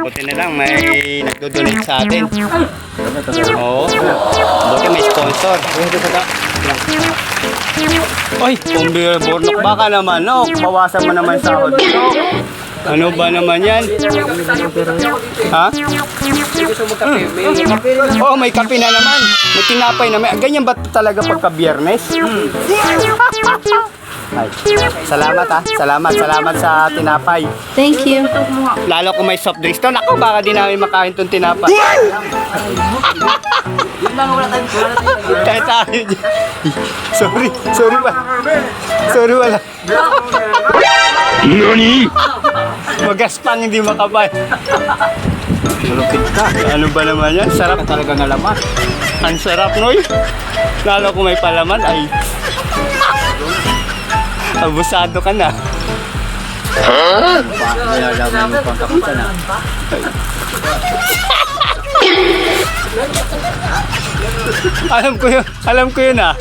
Buti na lang may nagdo-donate sa atin. Oo. Buti may sponsor. Oy, kumbira bornok baka naman, no? Bawasan mo naman sa sahod. Ano ba naman yan? Ha? Oh, may kape na naman. May tinapay na. Ganyan ba talaga pagka biyernes? Ay, salamat ha. Salamat sa tinapay. Thank you. Lalo kung may soft drinks to. Naku, baka di namin makain tong tinapay. Kaya tayo dyan. Sorry wala. Nani? Magaspang hindi makabay. Malupit ka. Ano ba naman yan? Sarap talaga ng laman. Ang sarap, Noy. Lalo kung may palaman ay abusado ka na. Ha? Nilalaman mo kontak ko na. Alam ko yun ah.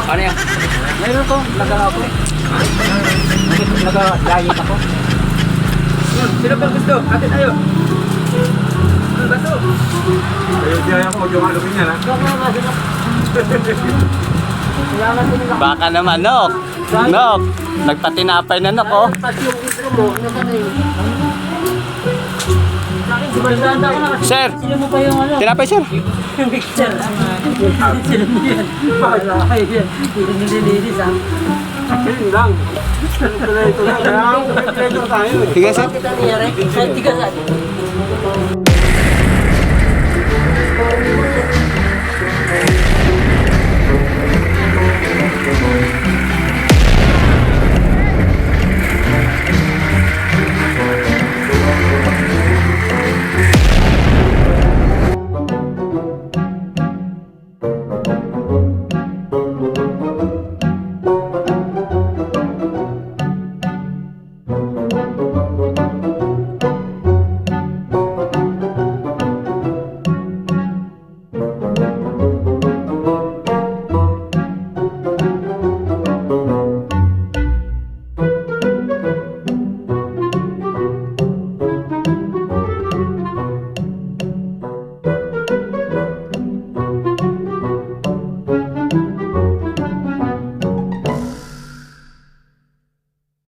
Ano yan? Mayroon ko, nag-ako eh. Nag-diet ako. Sino ba gusto? Atin tayo. Ano ba ito? Ayaw ko yung alumin niya na. Baka naman, Nok. Nok, nagpatinapay na, Nok, oh. Sir, tinapay, sir. Sige, sir.